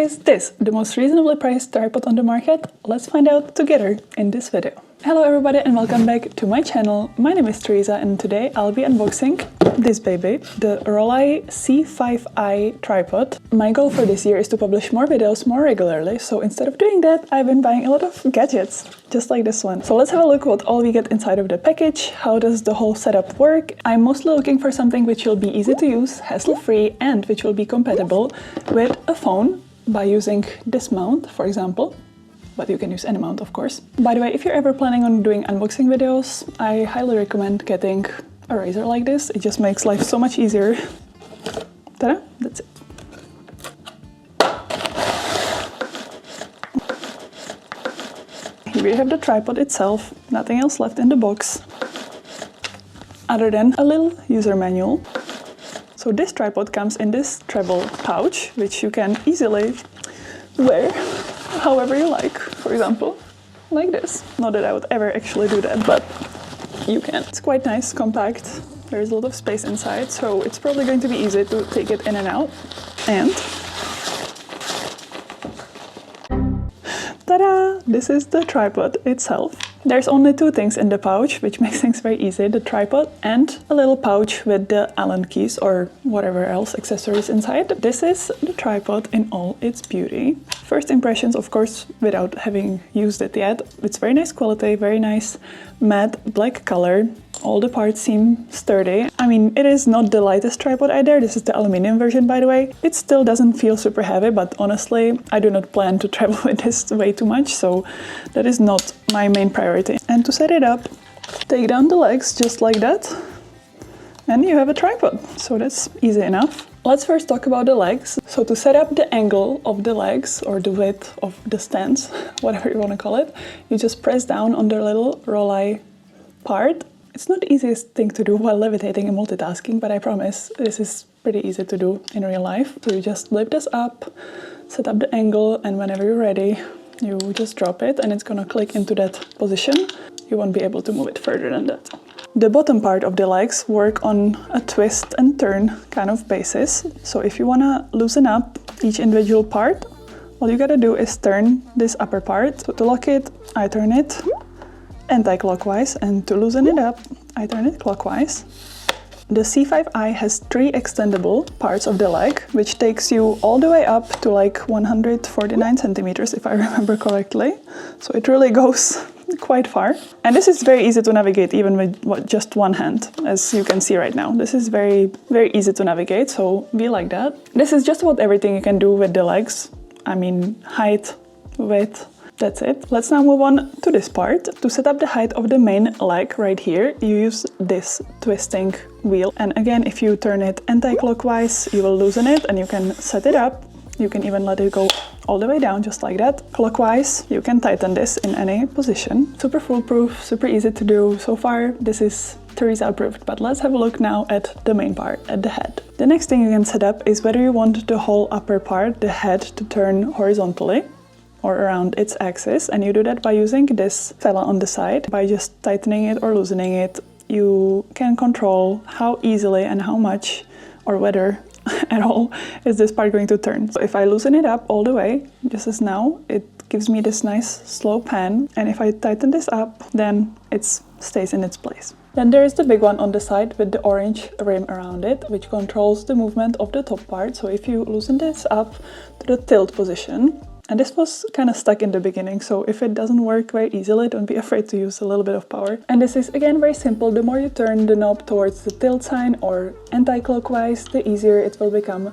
Is this the most reasonably priced tripod on the market? Let's find out together in this video. Hello everybody and welcome back to my channel. My name is Tereza and today I'll be unboxing this baby, the Rollei C5i tripod. My goal for this year is to publish more videos more regularly, so instead of doing that, I've been buying a lot of gadgets, just like this one. So let's have a look what all we get inside of the package, how does the whole setup work. I'm mostly looking for something which will be easy to use, hassle-free, and which will be compatible with a phone by using this mount, for example. But you can use any mount, of course. By the way, if you're ever planning on doing unboxing videos, I highly recommend getting a razor like this. It just makes life so much easier. Ta-da! That's it. Here we have the tripod itself, nothing else left in the box, other than a little user manual. So this tripod comes in this travel pouch, which you can easily wear however you like. For example, like this. Not that I would ever actually do that, but you can. It's quite nice, compact. There's a lot of space inside, so it's probably going to be easy to take it in and out. And ta-da! This is the tripod itself. There's only two things in the pouch, which makes things very easy. The tripod and a little pouch with the Allen keys or whatever else accessories inside. This is the tripod in all its beauty. First impressions, of course, without having used it yet. It's very nice quality, very nice matte black color. All the parts seem sturdy. I mean, it is not the lightest tripod either. This is the aluminum version, by the way. It still doesn't feel super heavy, but honestly, I do not plan to travel with this way too much, so that is not my main priority. And to set it up, take down the legs just like that, and you have a tripod. So that's easy enough. Let's first talk about the legs. So to set up the angle of the legs, or the width of the stance, whatever you want to call it, you just press down on the little Rollei part. It's not the easiest thing to do while levitating and multitasking, but I promise this is pretty easy to do in real life. So you just lift this up, set up the angle, and whenever you're ready, you just drop it and it's gonna click into that position. You won't be able to move it further than that. The bottom part of the legs work on a twist and turn kind of basis. So if you wanna loosen up each individual part, all you gotta do is turn this upper part. So to lock it, I turn it anti-clockwise, and to loosen it up, I turn it clockwise. The C5i has three extendable parts of the leg, which takes you all the way up to like 149 centimeters, if I remember correctly. So it really goes quite far. And this is very easy to navigate even with just one hand, as you can see right now. This is very, very easy to navigate, so be like that. This is just about everything you can do with the legs. I mean, height, width. That's it. Let's now move on to this part. To set up the height of the main leg right here, you use this twisting wheel. And again, if you turn it anti-clockwise, you will loosen it and you can set it up. You can even let it go all the way down, just like that. Clockwise, you can tighten this in any position. Super foolproof, super easy to do. So far, this is Tereza approved, but let's have a look now at the main part, at the head. The next thing you can set up is whether you want the whole upper part, the head, to turn horizontally or around its axis, and you do that by using this fella on the side. By just tightening it or loosening it, you can control how easily and how much, or whether at all, is this part going to turn. So if I loosen it up all the way, just as now, it gives me this nice slow pan, and if I tighten this up, then it stays in its place. Then there is the big one on the side with the orange rim around it, which controls the movement of the top part. So if you loosen this up to the tilt position, and this was kind of stuck in the beginning, so if it doesn't work very easily, don't be afraid to use a little bit of power. And this is again very simple. The more you turn the knob towards the tilt sign or anti-clockwise, the easier it will become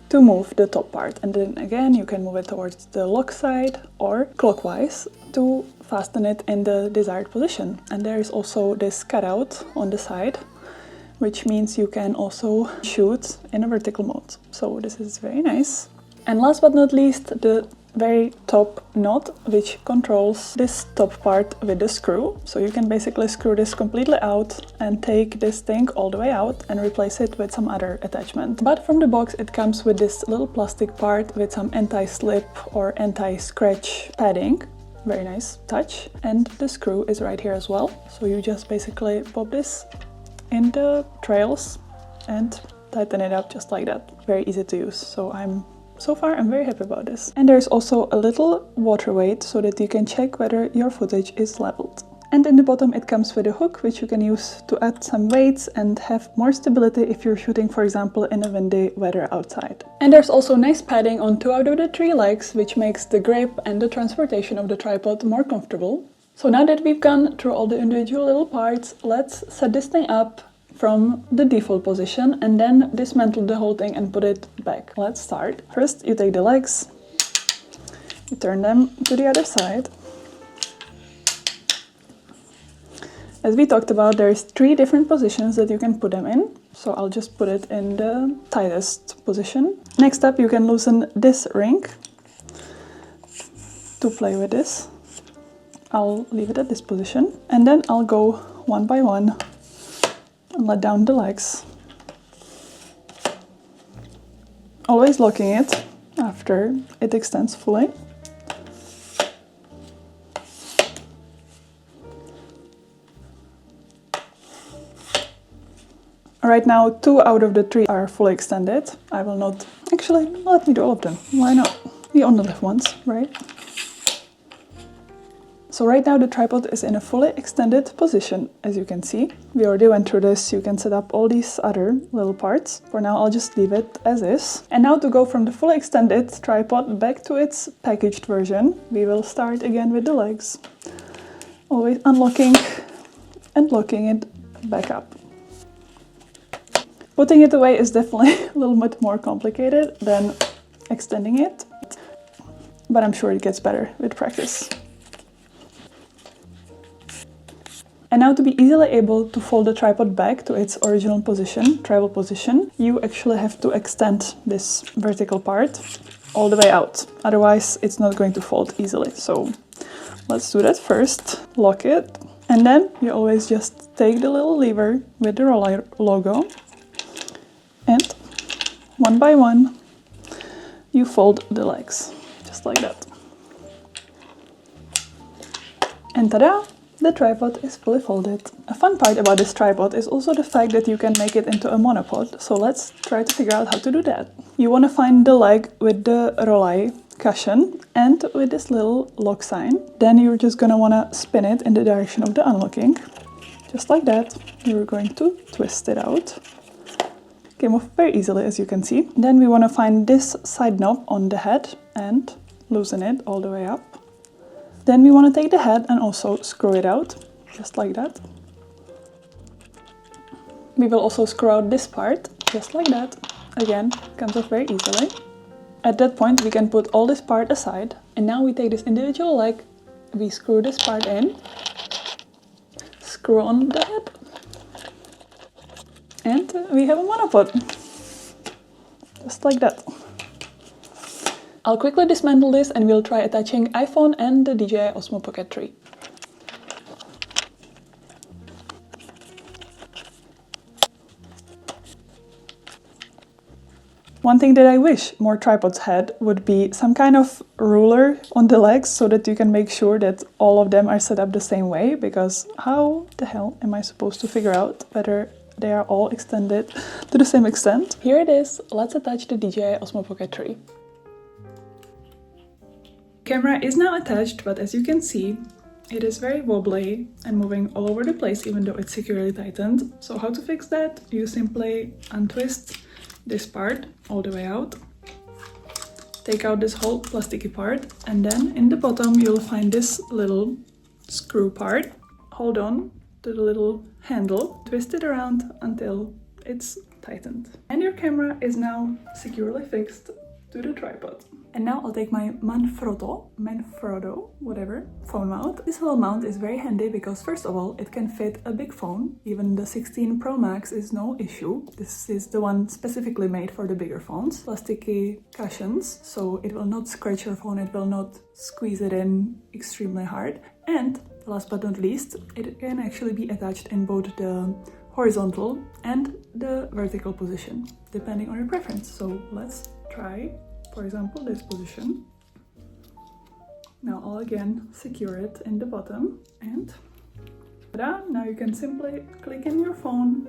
to move the top part. And then again, you can move it towards the lock side or clockwise to fasten it in the desired position. And there is also this cutout on the side, which means you can also shoot in a vertical mode. So this is very nice. And last but not least, the very top knot, which controls this top part with the screw. So you can basically screw this completely out and take this thing all the way out and replace it with some other attachment. But from the box it comes with this little plastic part with some anti-slip or anti-scratch padding. Very nice touch. And the screw is right here as well. So you just basically pop this in the trails and tighten it up just like that. Very easy to use. So I'm so far I'm very happy about this. And there's also a little water weight so that you can check whether your footage is leveled. And in the bottom it comes with a hook which you can use to add some weights and have more stability if you're shooting, for example, in a windy weather outside. And there's also nice padding on 2 out of the 3 legs, which makes the grip and the transportation of the tripod more comfortable. So now that we've gone through all the individual little parts, let's set this thing up from the default position and then dismantle the whole thing and put it back. Let's start. First you take the legs, you turn them to the other side. As we talked about, there's 3 different positions that you can put them in, so I'll just put it in the tightest position. Next up, you can loosen this ring to play with this. I'll leave it at this position, and then I'll go one by one and let down the legs. Always locking it after it extends fully. Right now 2 out of the 3 are fully extended. I will not... Actually, let me do all of them. Why not? We only live once, right? So right now the tripod is in a fully extended position, as you can see. We already went through this. You can set up all these other little parts. For now I'll just leave it as is. And now to go from the fully extended tripod back to its packaged version, we will start again with the legs. Always unlocking and locking it back up. Putting it away is definitely a little bit more complicated than extending it, but I'm sure it gets better with practice. And now to be easily able to fold the tripod back to its original position, travel position, you actually have to extend this vertical part all the way out. Otherwise, it's not going to fold easily. So let's do that first. Lock it. And then you always just take the little lever with the Rollei logo. And one by one, you fold the legs, just like that. And ta-da! The tripod is fully folded. A fun part about this tripod is also the fact that you can make it into a monopod, so let's try to figure out how to do that. You want to find the leg with the Rollei cushion and with this little lock sign. Then you're just going to want to spin it in the direction of the unlocking. Just like that. You're going to twist it out. Came off very easily, as you can see. Then we want to find this side knob on the head and loosen it all the way up. Then we want to take the head and also screw it out, just like that. We will also screw out this part, just like that. Again, comes off very easily. At that point we can put all this part aside, and now we take this individual leg, we screw this part in, screw on the head, and we have a monopod, just like that. I'll quickly dismantle this and we'll try attaching iPhone and the DJI Osmo Pocket 3. One thing that I wish more tripods had would be some kind of ruler on the legs so that you can make sure that all of them are set up the same way, because how the hell am I supposed to figure out whether they are all extended to the same extent? Here it is. Let's attach the DJI Osmo Pocket 3. Camera is now attached, but as you can see, it is very wobbly and moving all over the place even though it's securely tightened. So how to fix that? You simply untwist this part all the way out, take out this whole plasticky part, and then in the bottom you'll find this little screw part. Hold on to the little handle, twist it around until it's tightened. And your camera is now securely fixed to the tripod. And now I'll take my Manfrotto, whatever, phone mount. This little mount is very handy because first of all, it can fit a big phone. Even the 16 Pro Max is no issue. This is the one specifically made for the bigger phones. Plasticky cushions, so it will not scratch your phone, it will not squeeze it in extremely hard. And last but not least, it can actually be attached in both the horizontal and the vertical position, depending on your preference. So let's try, for example, this position. Now I'll again secure it in the bottom, and ta-da! Now you can simply click in your phone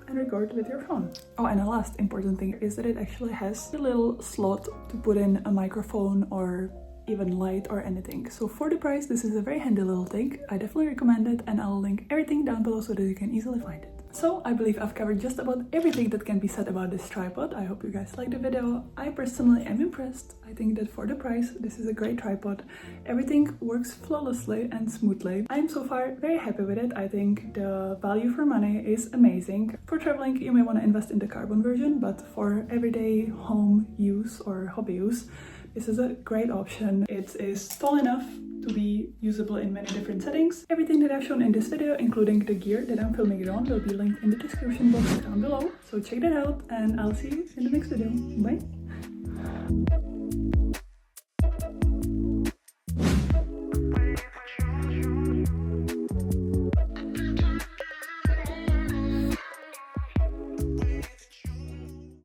and record with your phone. Oh, and the last important thing is that it actually has a little slot to put in a microphone or even light or anything. So for the price, this is a very handy little thing. I definitely recommend it, and I'll link everything down below so that you can easily find it. So I believe I've covered just about everything that can be said about this tripod. I hope you guys liked the video. I personally am impressed. I think that for the price, this is a great tripod. Everything works flawlessly and smoothly. I'm so far very happy with it. I think the value for money is amazing. For traveling, you may want to invest in the carbon version, but for everyday home use or hobby use, this is a great option. It is tall enough to be usable in many different settings. Everything that I've shown in this video, including the gear that I'm filming it on, will be linked in the description box down below. So check that out, and I'll see you in the next video. Bye!